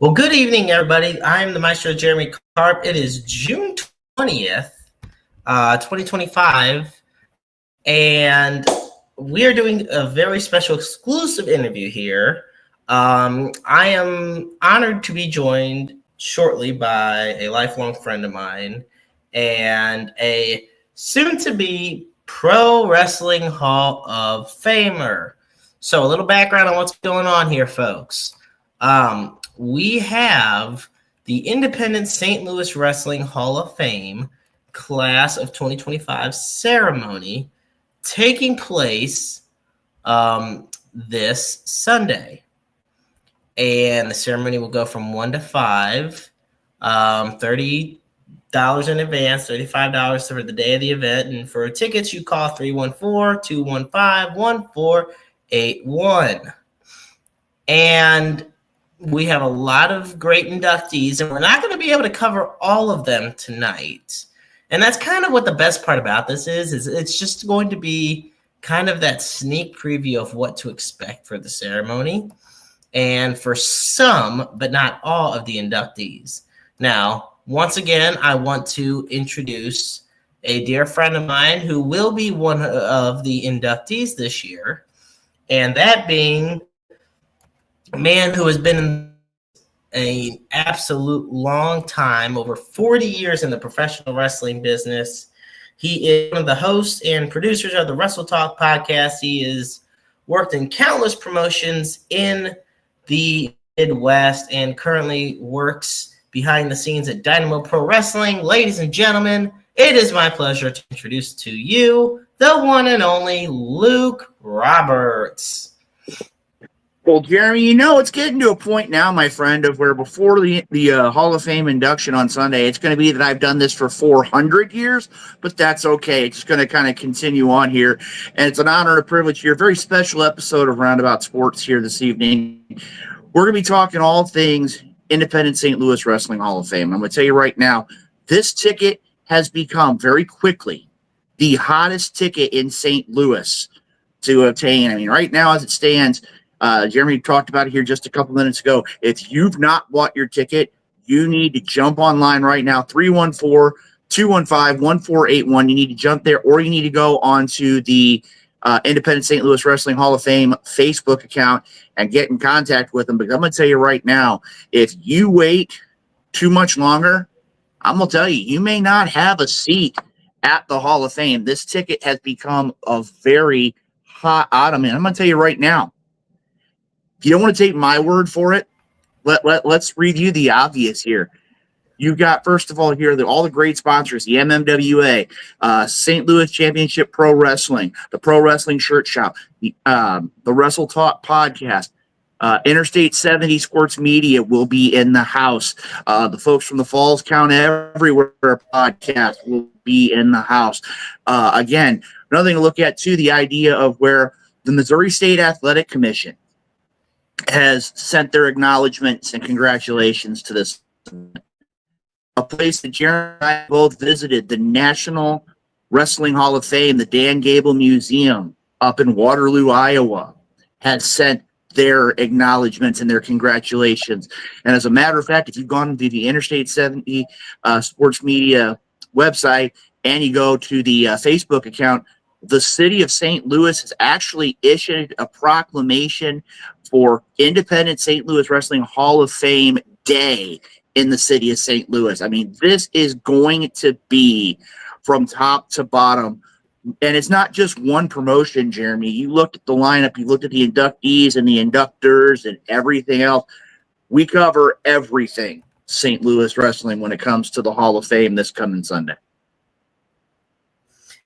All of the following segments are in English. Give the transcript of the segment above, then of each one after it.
Well, good evening, everybody. I'm the Maestro Jeremy Karp. It is June 20th, 2025, and we are doing a very special exclusive interview here. I am honored to be joined shortly by a lifelong friend of mine and a soon-to-be Pro Wrestling Hall of Famer. So a little background on what's going on here, folks. We have the Independent St. Louis Wrestling Hall of Fame Class of 2025 ceremony taking place this Sunday. And the ceremony will go from 1 to 5, $30 in advance, $35 for the day of the event. And for tickets, you call 314-215-1481. And we have a lot of great inductees, and we're not going to be able to cover all of them tonight. And that's kind of what the best part about this is it's just going to be kind of that sneak preview of what to expect for the ceremony. And for some, but not all of the inductees. Now, once again, I want to introduce a dear friend of mine who will be one of the inductees this year, and that being a man who has been an absolute long time, over 40 years in the professional wrestling business. He is one of the hosts and producers of the Wrestle Talk podcast. He has worked in countless promotions in the Midwest and currently works behind the scenes at Dynamo Pro Wrestling. Ladies and gentlemen, it is my pleasure to introduce to you the one and only Luke Roberts. Well, Jeremy, it's getting to a point now, my friend, of where before the Hall of Fame induction on Sunday, it's going to be that I've done this for 400 years, but that's okay. It's going to kind of continue on here, and it's an honor and a privilege here. A very special episode of Roundabout Sports here this evening. We're going to be talking all things Independent St. Louis Wrestling Hall of Fame. I'm going to tell you right now, this ticket has become very quickly the hottest ticket in St. Louis to obtain. I mean, right now as it stands, Jeremy talked about it here just a couple minutes ago. If you've not bought your ticket, you need to jump online right now, 314-215-1481. You need to jump there, or you need to go onto the Independent St. Louis Wrestling Hall of Fame Facebook account and get in contact with them. But I'm going to tell you right now, if you wait too much longer, I'm going to tell you, you may not have a seat at the Hall of Fame. This ticket has become a very hot item. And I'm going to tell you right now, if you don't want to take my word for it, let's review the obvious here. You've got, first of all, here all the great sponsors: the MMWA, St. Louis Championship Pro Wrestling, the Pro Wrestling Shirt Shop, the Wrestle Talk podcast, Interstate 70 Sports Media will be in the house. The folks from the Falls Count Everywhere podcast will be in the house. Again, another thing to look at, too, the idea of where the Missouri State Athletic Commission has sent their acknowledgments and congratulations to this. A place that Jeremy and I both visited, the National Wrestling Hall of Fame, the Dan Gable Museum up in Waterloo, Iowa, has sent their acknowledgments and their congratulations. And as a matter of fact, if you've gone to the Interstate 70 Sports Media website and you go to the Facebook account, the city of St. Louis has actually issued a proclamation for Independent St. Louis Wrestling Hall of Fame Day in the city of St. Louis. I mean, this is going to be from top to bottom. And it's not just one promotion, Jeremy. You looked at the lineup, you looked at the inductees and the inductors and everything else. We cover everything St. Louis wrestling when it comes to the Hall of Fame this coming Sunday.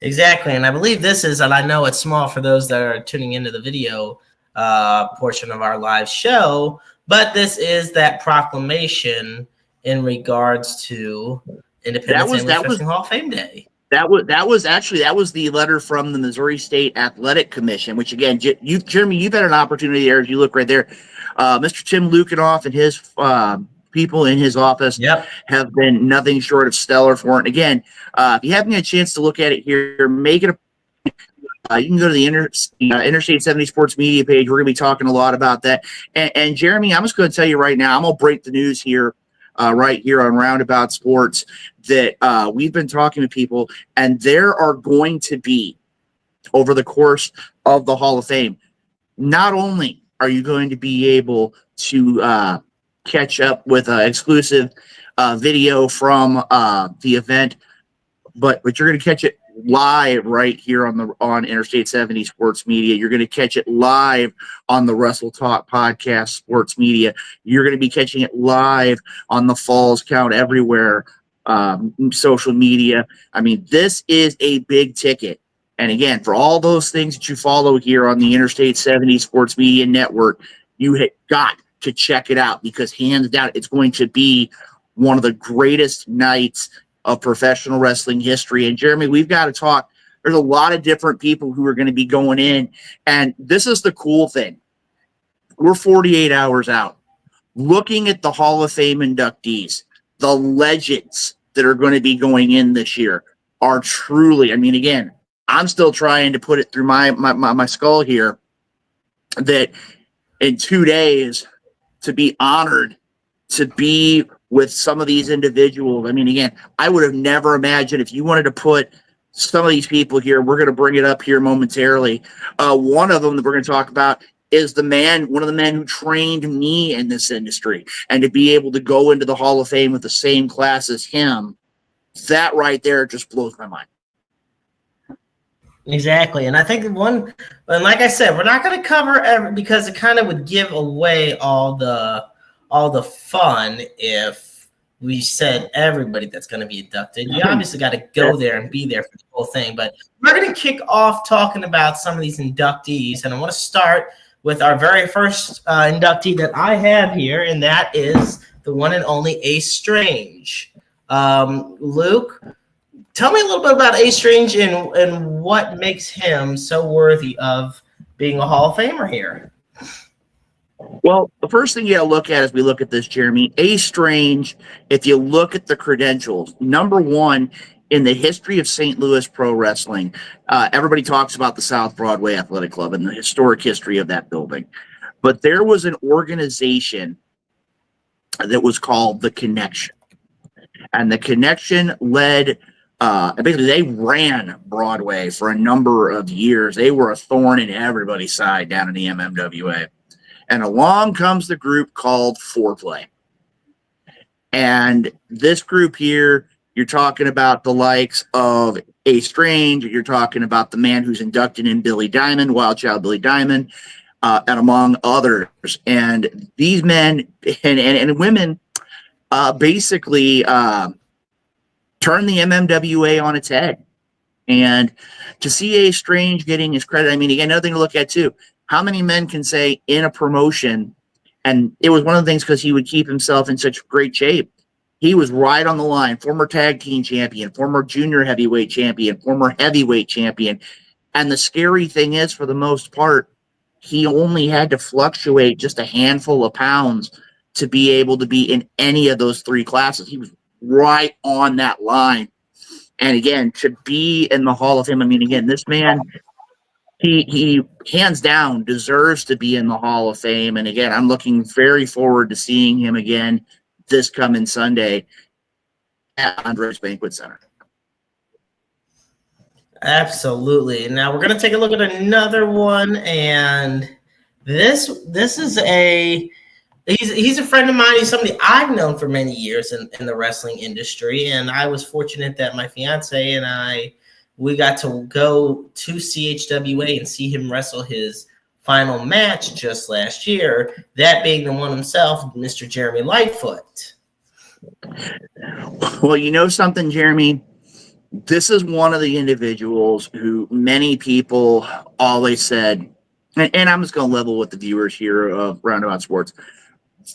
Exactly, and I believe this is, and I know it's small for those that are tuning into the video portion of our live show, but this is that proclamation in regards to Independent St. Louis Wrestling Hall of Fame Day. That was the letter from the Missouri State Athletic Commission, which again, Jeremy, you've had an opportunity there. As you look right there, Mr. Tim Lukanoff and his people in his office have been nothing short of stellar for it. And again, if you haven't had a chance to look at it here, make it a You can go to the Interstate 70 Sports Media page. We're going to be talking a lot about that. And Jeremy, I'm just going to tell you right now, I'm going to break the news here, right here on Roundabout Sports, that we've been talking to people, and there are going to be, over the course of the Hall of Fame, not only are you going to be able to catch up with exclusive video from the event, but you're going to catch it live right here on Interstate 70 Sports Media. You're going to catch it live on the Wrestle Talk Podcast Sports Media. You're going to be catching it live on the Falls Count Everywhere social media. I mean, this is a big ticket. And again, for all those things that you follow here on the Interstate 70 Sports Media Network, you have got to check it out, because hands down, it's going to be one of the greatest nights of professional wrestling history. And Jeremy, we've got to talk. There's a lot of different people who are going to be going in. And this is the cool thing. We're 48 hours out. Looking at the Hall of Fame inductees, the legends that are going to be going in this year are truly, I mean, again, I'm still trying to put it through my skull here that in 2 days to be honored to be with some of these individuals. I mean, again, I would have never imagined, if you wanted to put some of these people here, we're going to bring it up here momentarily. One of them that we're going to talk about is one of the men who trained me in this industry, and to be able to go into the Hall of Fame with the same class as him, that right there just blows my mind. Exactly. And I think and like I said, we're not going to cover because it kind of would give away all the fun if we said everybody that's going to be inducted. You obviously got to go there and be there for the whole thing. But we're going to kick off talking about some of these inductees. And I want to start with our very first inductee that I have here, and that is the one and only Ace Strange. Luke, tell me a little bit about Ace Strange and what makes him so worthy of being a Hall of Famer here. Well, the first thing you got to look at as we look at this, Jeremy, Ace Strange, if you look at the credentials, number one in the history of St. Louis pro wrestling, everybody talks about the South Broadway Athletic Club and the historic history of that building. But there was an organization that was called The Connection. And The Connection led basically, they ran Broadway for a number of years. They were a thorn in everybody's side down in the MMWA. And along comes the group called Foreplay. And this group here, you're talking about the likes of Ace Strange, you're talking about the man who's inducted in Billy Diamond, Wild Child Billy Diamond, and among others. And these men and women basically turn the MMWA on its head. And to see Ace Strange getting his credit, I mean, again, another thing to look at too, how many men can say in a promotion, and it was one of the things because he would keep himself in such great shape. He was right on the line, former tag team champion, former junior heavyweight champion, former heavyweight champion. And the scary thing is, for the most part, he only had to fluctuate just a handful of pounds to be able to be in any of those three classes. He was right on that line. And again, to be in the Hall of Fame, I mean, again, this man, he hands down deserves to be in the Hall of Fame. And again, I'm looking very forward to seeing him again this coming Sunday at Andres Banquet Center. Absolutely. Now we're going to take a look at another one, and this is he's a friend of mine. He's somebody I've known for many years in the wrestling industry, and I was fortunate that my fiance and we got to go to CHWA and see him wrestle his final match just last year, that being the one himself, Mr. Jeremy Lightfoot. Well, you know something, Jeremy? This is one of the individuals who many people always said, and I'm just going to level with the viewers here of Roundabout Sports.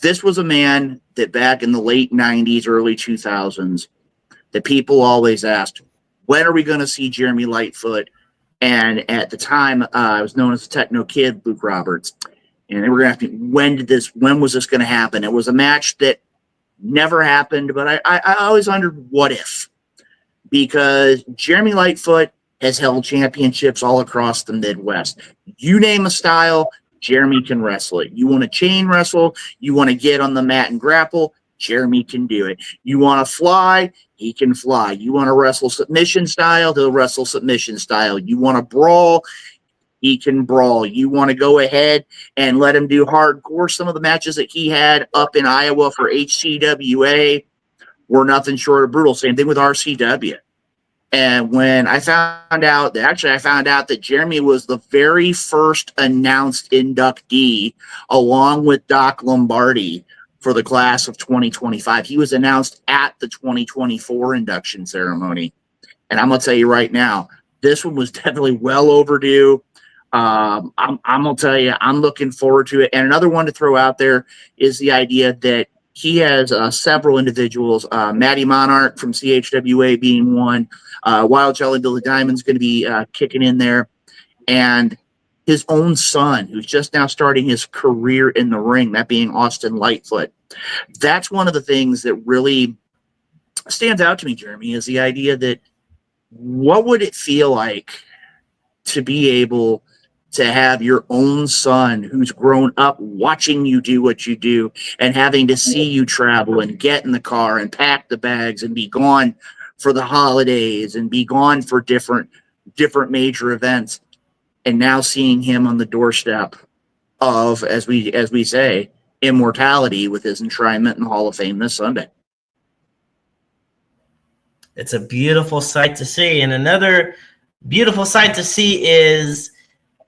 This was a man that back in the late 90s, early 2000s, that people always asked, when are we going to see Jeremy Lightfoot? And at the time, I was known as the Techno Kid, Luke Roberts. And they were going to ask me, when was this going to happen? It was a match that never happened, but I always wondered what if. Because Jeremy Lightfoot has held championships all across the Midwest. You name a style, Jeremy can wrestle it. You want to chain wrestle, you want to get on the mat and grapple, Jeremy can do it. You want to fly, he can fly. You want to wrestle submission style, he'll wrestle submission style. You want to brawl, he can brawl. You want to go ahead and let him do hardcore. Some of the matches that he had up in Iowa for HCWA were nothing short of brutal. Same thing with RCW. And when I found out that Jeremy was the very first announced inductee along with Doc Lombardi for the class of 2025. He was announced at the 2024 induction ceremony. And I'm going to tell you right now, this one was definitely well overdue. I'm going to tell you, I'm looking forward to it. And another one to throw out there is the idea that he has several individuals, Matty Monarch from CHWA being one, Wild Jelly Billy Diamond's going to be kicking in there, and his own son, who's just now starting his career in the ring, that being Austin Lightfoot. That's one of the things that really stands out to me, Jeremy, is the idea that what would it feel like to be able to have your own son who's grown up watching you do what you do and having to see you travel and get in the car and pack the bags and be gone for the holidays and be gone for different major events, and now seeing him on the doorstep of, as we say, immortality with his enshrinement in the Hall of Fame this Sunday. It's a beautiful sight to see. And another beautiful sight to see is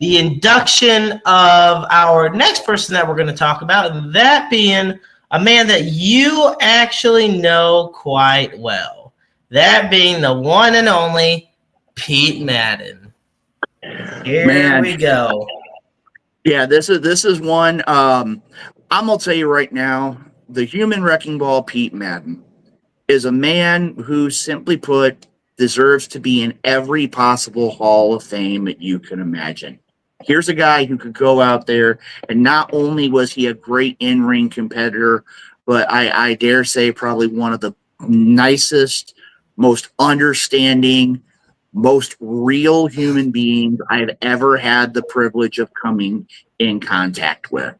the induction of our next person that we're going to talk about, that being a man that you actually know quite well. That being the one and only Pete Madden. Here we go. Yeah, this is one. I'm going to tell you right now, the human wrecking ball Pete Madden is a man who, simply put, deserves to be in every possible Hall of Fame that you can imagine. Here's a guy who could go out there, and not only was he a great in-ring competitor, but I dare say probably one of the nicest, most understanding, most real human beings I've ever had the privilege of coming in contact with.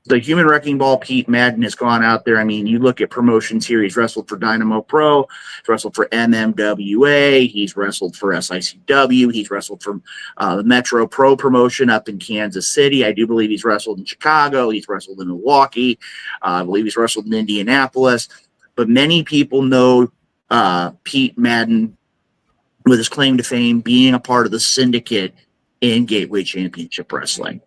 The human wrecking ball Pete Madden has gone out there. I mean, you look at promotions here. He's wrestled for Dynamo Pro. He's wrestled for MMWA. He's wrestled for SICW. He's wrestled for the Metro Pro promotion up in Kansas City. I do believe he's wrestled in Chicago. He's wrestled in Milwaukee. I believe he's wrestled in Indianapolis. But many people know Pete Madden with his claim to fame being a part of the syndicate in Gateway Championship Wrestling.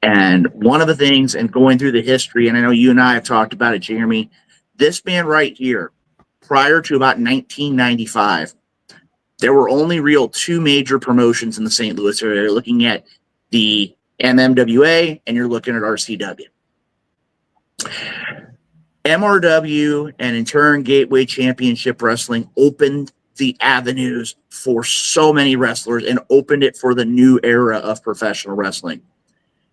And one of the things, and going through the history, and I know you and I have talked about it, Jeremy, this man right here, prior to about 1995, there were only real two major promotions in the St. Louis area. You're looking at the MMWA and you're looking at RCW. MRW and in turn Gateway Championship Wrestling opened the avenues for so many wrestlers and opened it for the new era of professional wrestling.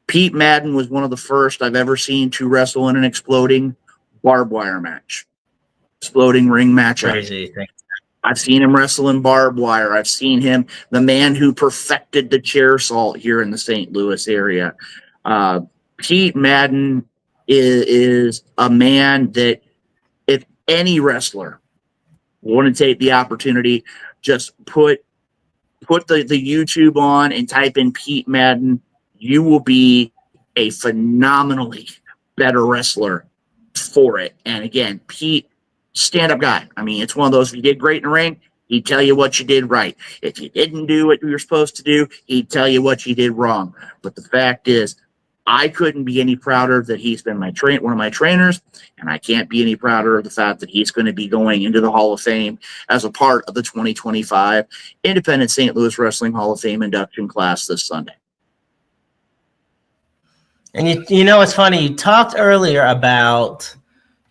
Pete Madden was one of the first I've ever seen to wrestle in an exploding barbed wire match. Exploding ring match. Crazy. I've seen him wrestle in barbed wire. I've seen him, the man who perfected the chair salt here in the St. Louis area. Pete Madden is a man that if any wrestler want to take the opportunity, just put the YouTube on and type in Pete Madden, you will be a phenomenally better wrestler for it. And again, Pete, stand-up guy. I mean, it's one of those, if you did great in the ring, he'd tell you what you did right. If you didn't do what you were supposed to do, he'd tell you what you did wrong. But the fact is, I couldn't be any prouder that he's been one of my trainers, and I can't be any prouder of the fact that he's going to be going into the Hall of Fame as a part of the 2025 Independent St. Louis Wrestling Hall of Fame induction class this Sunday. And you know, it's funny, you talked earlier about,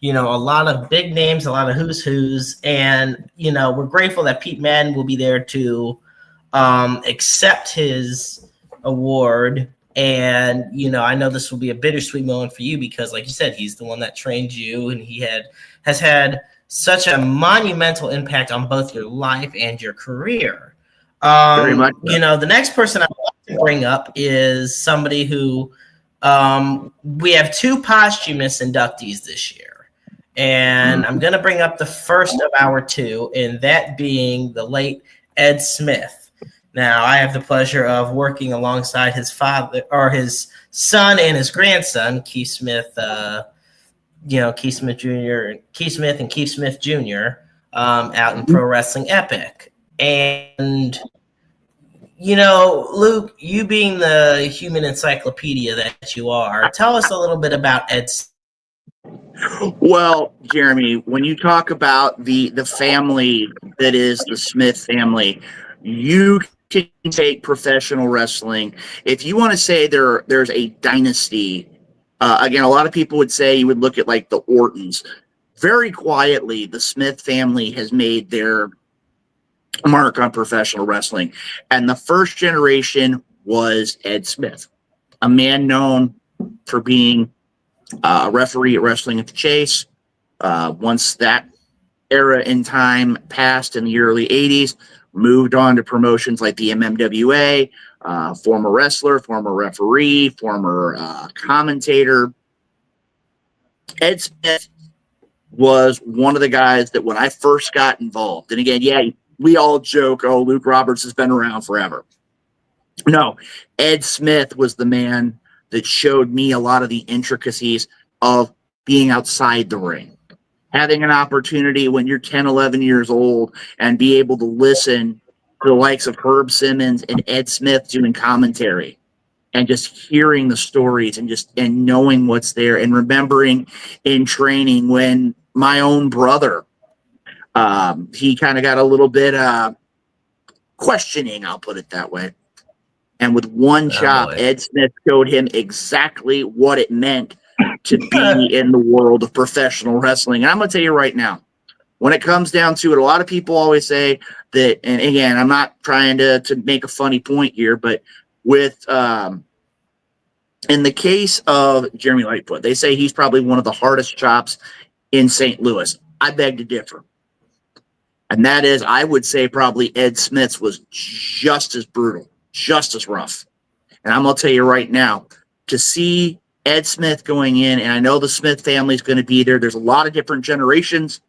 you know, a lot of big names, a lot of who's, and, you know, we're grateful that Pete Madden will be there to accept his award. And, you know, I know this will be a bittersweet moment for you because, like you said, he's the one that trained you, and he has had such a monumental impact on both your life and your career. Very much so. The next person I want to bring up is somebody who we have 2 posthumous inductees this year. And I'm going to bring up the first of our 2, and that being the late Ed Smith. Now, I have the pleasure of working alongside his father, or his son and his grandson, Keith Smith, Keith Smith Jr., Keith Smith and Keith Smith Jr., out in Pro Wrestling Epic. And, Luke, you being the human encyclopedia that you are, tell us a little bit about Ed. Well, Jeremy, when you talk about the family that is the Smith family, you can take professional wrestling. If you want to say there's a dynasty, again, a lot of people would say you would look at like the Ortons. Very quietly, the Smith family has made their mark on professional wrestling. And the first generation was Ed Smith, a man known for being a referee at Wrestling at the Chase. Once that era in time passed in the early 80s, moved on to promotions like the MMWA, former wrestler, former referee, former commentator. Ed Smith was one of the guys that when I first got involved, and again, yeah, we all joke, oh, Luke Roberts has been around forever. No, Ed Smith was the man that showed me a lot of the intricacies of being outside the ring. Having an opportunity when you're 10, 11 years old and be able to listen to the likes of Herb Simmons and Ed Smith doing commentary and just hearing the stories and knowing what's there and remembering in training when my own brother, he kind of got a little bit questioning, I'll put it that way. And with one chop, Ed Smith showed him exactly what it meant to be in the world of professional wrestling. And I'm going to tell you right now, when it comes down to it, a lot of people always say that, and again, I'm not trying to make a funny point here, but with in the case of Jeremy Lightfoot, they say he's probably one of the hardest chops in St. Louis. I beg to differ. And that is, I would say probably Ed Smith's was just as brutal, just as rough. And I'm going to tell you right now, to see Ed Smith going in, and I know the Smith family is going to be there. There's a lot of different generations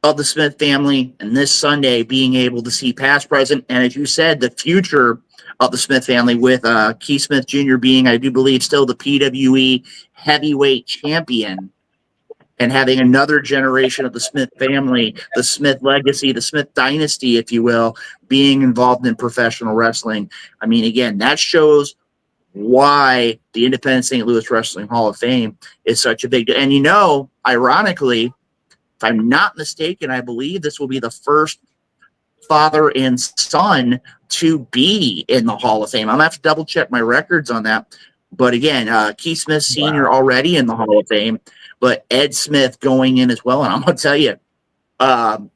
of the Smith family, and this Sunday being able to see past, present, and as you said, the future of the Smith family with Keith Smith Jr. being, I do believe, still the PWE heavyweight champion, and having another generation of the Smith family, the Smith legacy, the Smith dynasty, if you will, being involved in professional wrestling. I mean, again, that shows why the Independent St. Louis Wrestling Hall of Fame is such a big deal. And ironically, if I'm not mistaken, I believe this will be the first father and son to be in the Hall of Fame. I'm going to have to double check my records on that. But again, Keith Smith Sr. already in the Hall of Fame, but Ed Smith going in as well. And I'm going to tell you,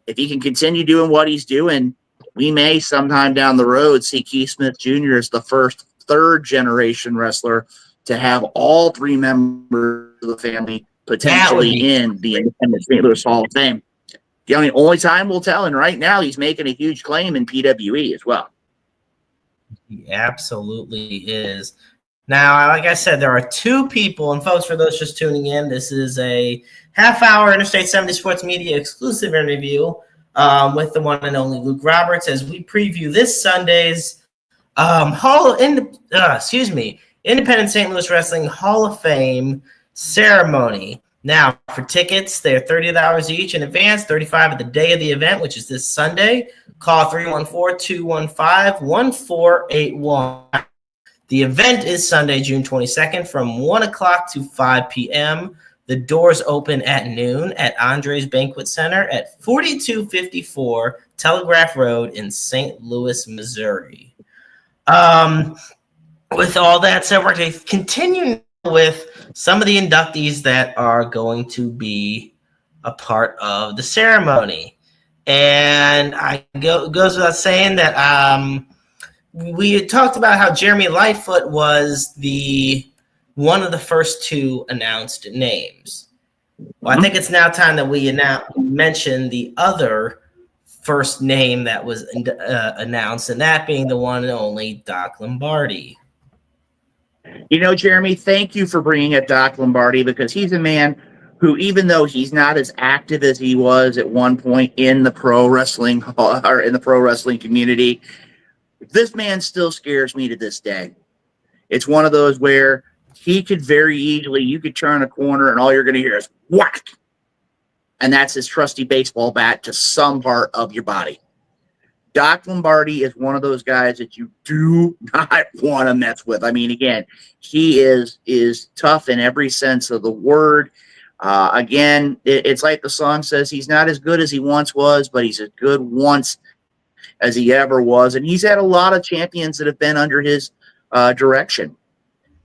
if he can continue doing what he's doing, we may sometime down the road see Keith Smith Jr. as the first third-generation wrestler to have all 3 members of the family potentially in the Independent St. Louis Hall of Fame. The only time will tell, and right now he's making a huge claim in PWE as well. He absolutely is. Now, like I said, there are 2 people, and folks, for those just tuning in, this is a half-hour Interstate 70 Sports Media exclusive interview with the one and only Luke Roberts as we preview this Sunday's Independent St. Louis Wrestling Hall of Fame ceremony. Now, for tickets, they're $30 each in advance, $35 at the day of the event, which is this Sunday. Call 314-215-1481. The event is Sunday, June 22nd from 1 o'clock to 5 p.m. The doors open at noon at Andre's Banquet Center at 4254 Telegraph Road in St. Louis, Missouri. With all that said, we're going to continue with some of the inductees that are going to be a part of the ceremony. And goes without saying that we had talked about how Jeremy Lightfoot was one of the first 2 announced names. Well, I think it's now time that we mention the other first name that was announced, and that being the one and only Doc Lombardi. You know, Jeremy, thank you for bringing up Doc Lombardi, because he's a man who, even though he's not as active as he was at one point in the pro wrestling or in the pro wrestling community, this man still scares me to this day. It's one of those where he could very easily, you could turn a corner and all you're going to hear is whack. And that's his trusty baseball bat to some part of your body. Doc Lombardi is one of those guys that you do not want to mess with. I mean, again, he is tough in every sense of the word. Again, it's like the song says, he's not as good as he once was, but he's as good once as he ever was. And he's had a lot of champions that have been under his direction.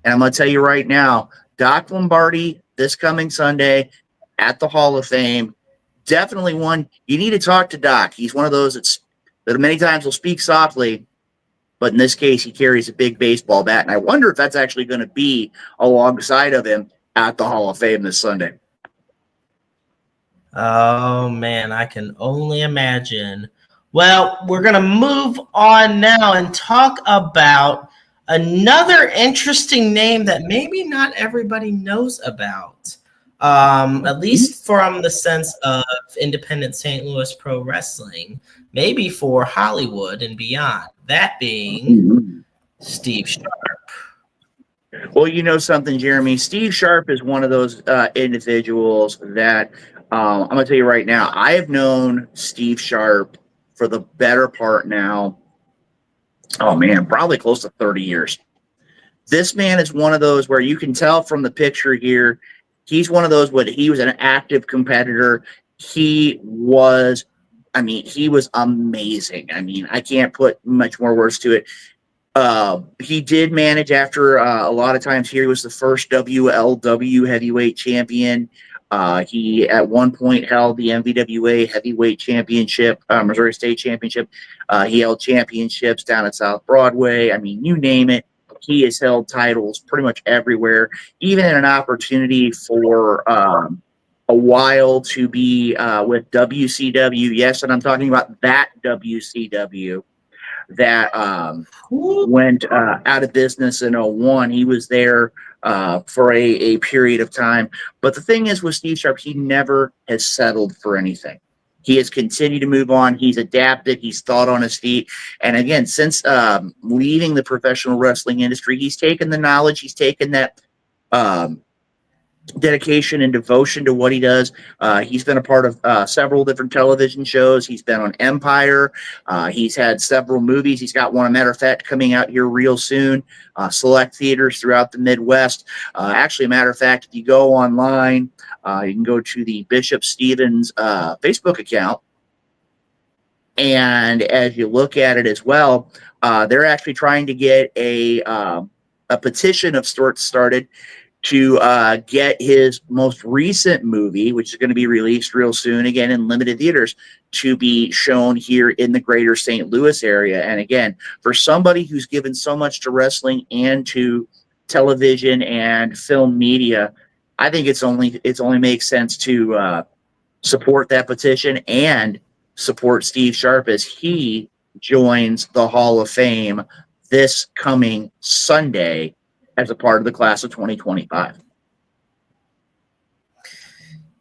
And I'm going to tell you right now, Doc Lombardi, this coming Sunday at the Hall of Fame, definitely one you need to talk to. Doc. He's one of those that many times will speak softly, but in this case, he carries a big baseball bat. And I wonder if that's actually going to be alongside of him at the Hall of Fame this Sunday. Oh, man, I can only imagine. Well, we're going to move on now and talk about another interesting name that maybe not everybody knows about, at least from the sense of independent St. Louis pro wrestling, maybe for Hollywood and beyond, that being Steve Sharp. Well, you know something, Jeremy? Steve Sharp is one of those individuals that I'm going to tell you right now, I have known Steve Sharp for the better part now, oh man, probably close to 30 years. This man is one of those where you can tell from the picture here, he's one of those, he was an active competitor. He was amazing. I mean, I can't put much more words to it. He did manage after a lot of times here. He was the first WLW heavyweight champion. He at one point held the MVWA heavyweight championship, Missouri State championship. He held championships down at South Broadway. I mean, you name it. He has held titles pretty much everywhere, even in an opportunity for a while to be with WCW. Yes, and I'm talking about that WCW that went out of business in 2001. He was there for a period of time. But the thing is with Steve Sharp, he never has settled for anything. He has continued to move on. He's adapted. He's thought on his feet. And again, since leaving the professional wrestling industry, he's taken the knowledge, he's taken that dedication and devotion to what he does. He's been a part of several different television shows. He's been on Empire. He's had several movies. He's got one, a matter of fact, coming out here real soon. Select theaters throughout the Midwest. Actually, a matter of fact, if you go online, you can go to the Bishop Stevens Facebook account. And as you look at it as well, they're actually trying to get a petition of sorts started to get his most recent movie, which is going to be released real soon, again in limited theaters, to be shown here in the greater St. Louis area. And again, for somebody who's given so much to wrestling and to television and film media, I think it's only makes sense to support that petition and support Steve Sharp as he joins the Hall of Fame this coming Sunday as a part of the class of 2025.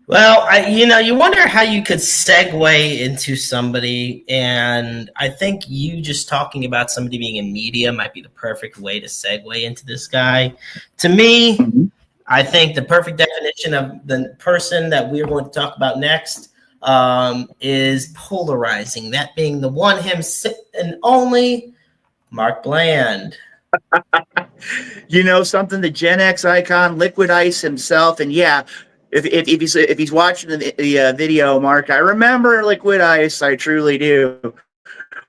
Well, you wonder how you could segue into somebody, and I think you just talking about somebody being in media might be the perfect way to segue into this guy. To me, I think the perfect definition of the person that we're going to talk about next is polarizing, that being the one, him, and only Mark Bland. You know something, the Gen X icon, Liquid Ice himself. And yeah, if he's watching the video, Mark, I remember Liquid Ice. I truly do.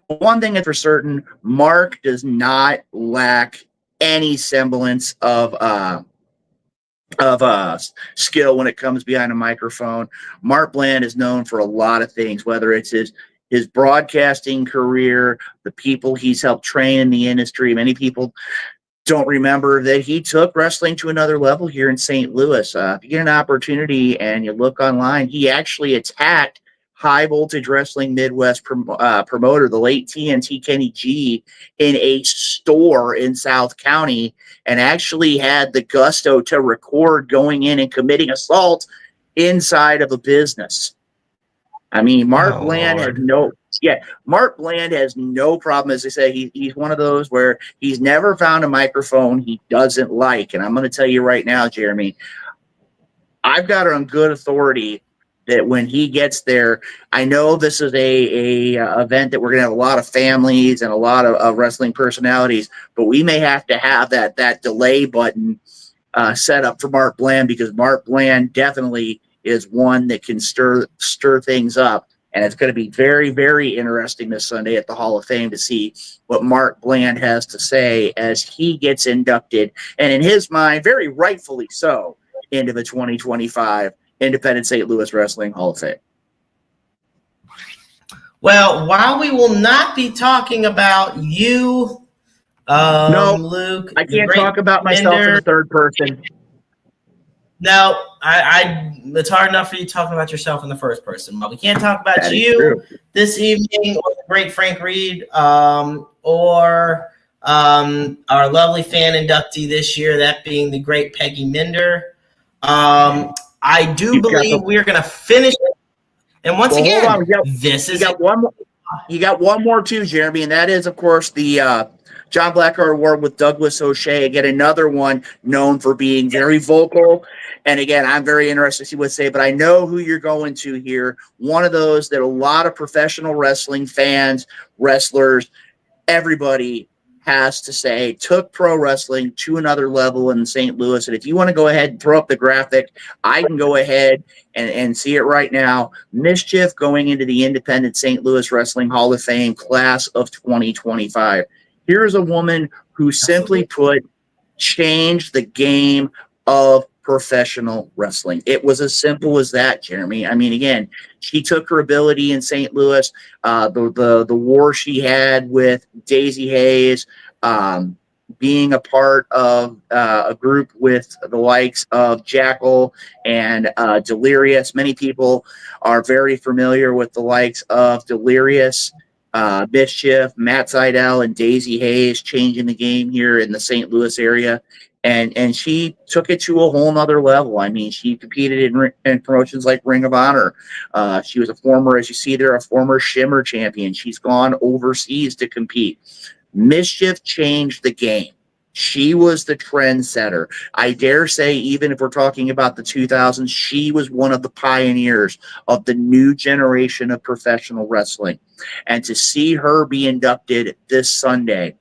One thing is for certain, Mark does not lack any semblance of skill when it comes behind a microphone. Mark Bland is known for a lot of things, whether it's his broadcasting career, the people he's helped train in the industry. Many people don't remember that he took wrestling to another level here in St. Louis. If you get an opportunity and you look online, he actually attacked High Voltage Wrestling Midwest promoter, the late TNT Kenny G, in a store in South County, and actually had the gusto to record going in and committing assault inside of a business. I mean, Mark Bland has Mark Bland has no problem. As I say, he's one of those where he's never found a microphone he doesn't like. And I'm going to tell you right now, Jeremy, I've got it on good authority that when he gets there, I know this is a event that we're going to have a lot of families and a lot of wrestling personalities, but we may have to have that delay button set up for Mark Bland, because Mark Bland definitely is one that can stir things up. And it's going to be very, very interesting this Sunday at the Hall of Fame to see what Mark Bland has to say as he gets inducted, and in his mind, very rightfully so, into the 2025 Independent St. Louis Wrestling Hall of Fame. Well, while we will not be talking about you, no, Luke, I can't talk about myself in the third person. No, it's hard enough for you talking about yourself in the first person. But we can't talk about you this evening, or the great Frank Reed, or our lovely fan inductee this year, that being the great Peggy Minder. I do believe we're going to finish it. And once again, you got one more too, Jeremy, and that is, of course, the John Blackheart Award with Douglas O'Shea. Again, another one known for being very vocal. And again, I'm very interested to see what they say, but I know who you're going to here. One of those that a lot of professional wrestling fans, wrestlers, everybody has to say took pro wrestling to another level in St. Louis. And if you want to go ahead and throw up the graphic, I can go ahead and see it right now. Mischief going into the Independent St. Louis Wrestling Hall of Fame class of 2025. Here's a woman who simply put changed the game of professional wrestling. It was as simple as that, Jeremy. I mean, again, she took her ability in St. Louis, the war she had with Daisy Hayes, being a part of a group with the likes of Jackal and Delirious. Many people are very familiar with the likes of Delirious, Mischief, Matt Seidel, and Daisy Hayes, changing the game here in the St. Louis area. And she took it to a whole nother level. I mean, she competed in promotions like Ring of Honor. She was a former, as you see there, a former Shimmer champion. She's gone overseas to compete. Mischief changed the game. She was the trendsetter. I dare say, even if we're talking about the 2000s, she was one of the pioneers of the new generation of professional wrestling. And to see her be inducted this Sunday,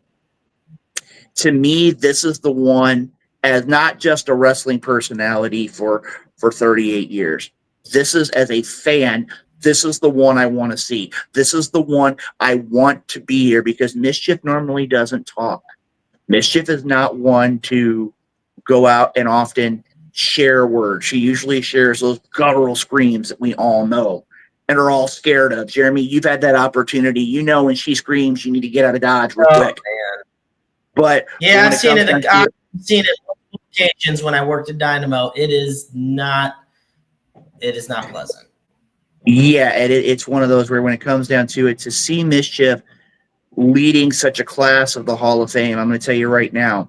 to me, this is the one, as not just a wrestling personality for 38 years. This is, as a fan, this is the one I want to see. This is the one I want to be here, because Mischief normally doesn't talk. Mischief is not one to go out and often share words. She usually shares those guttural screams that we all know and are all scared of. Jeremy, you've had that opportunity. You know when she screams, you need to get out of Dodge real quick. Man. But yeah, I've seen it on occasions when I worked at Dynamo. It is not pleasant. Yeah, and it's one of those where when it comes down to it, to see Mischief leading such a class of the Hall of Fame, I'm going to tell you right now,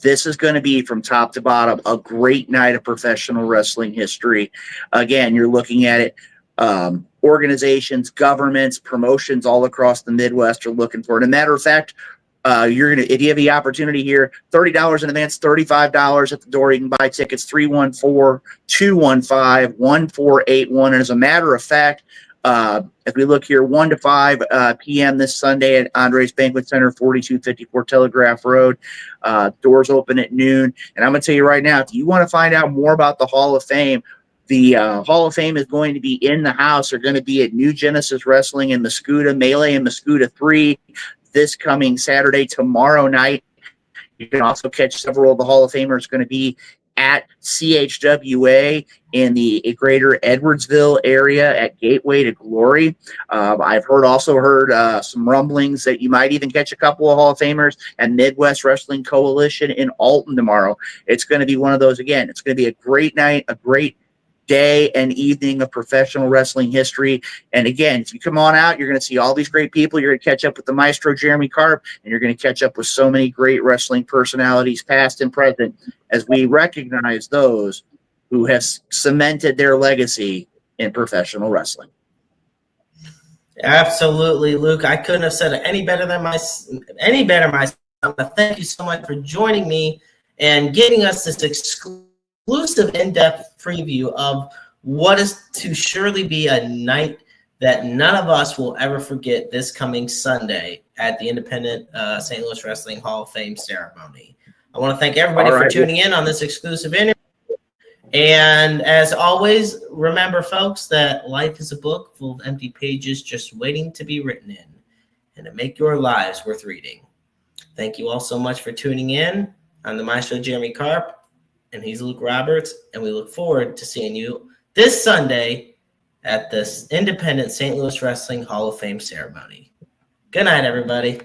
this is going to be, from top to bottom, a great night of professional wrestling history. Again, you're looking at it, organizations, governments, promotions all across the Midwest are looking for it. As a matter of fact, if you have the opportunity here, $30 in advance, $35 at the door. You can buy tickets 314-215-1481. And as a matter of fact, if we look here, 1 to 5 p.m. this Sunday at Andres Banquet Center, 4254 Telegraph Road. Doors open at noon. And I'm going to tell you right now, if you want to find out more about the Hall of Fame, the Hall of Fame is going to be in the house. They're going to be at New Genesis Wrestling in Mascoutah, Melee and Mascoutah 3. This coming Saturday, tomorrow night. You can also catch several of the Hall of Famers going to be at CHWA in the greater Edwardsville area at Gateway to Glory. I've also heard some rumblings that you might even catch a couple of Hall of Famers at Midwest Wrestling Coalition in Alton tomorrow. It's going to be one of those again. It's going to be a great night, a great day and evening of professional wrestling history. And again, if you come on out, you're going to see all these great people. You're going to catch up with the Maestro Jeremy Karp, and you're going to catch up with so many great wrestling personalities, past and present, as we recognize those who have cemented their legacy in professional wrestling. Absolutely, Luke. I couldn't have said it any better myself. Thank you so much for joining me and giving us this exclusive in-depth preview of what is to surely be a night that none of us will ever forget this coming Sunday at the Independent St. Louis Wrestling Hall of Fame ceremony. I want to thank everybody for tuning in on this exclusive interview. And as always, remember, folks, that life is a book full of empty pages just waiting to be written in, and to make your lives worth reading. Thank you all so much for tuning in. I'm the Maestro Jeremy Karp, and he's Luke Roberts, and we look forward to seeing you this Sunday at this Independent St. Louis Wrestling Hall of Fame ceremony. Good night, everybody.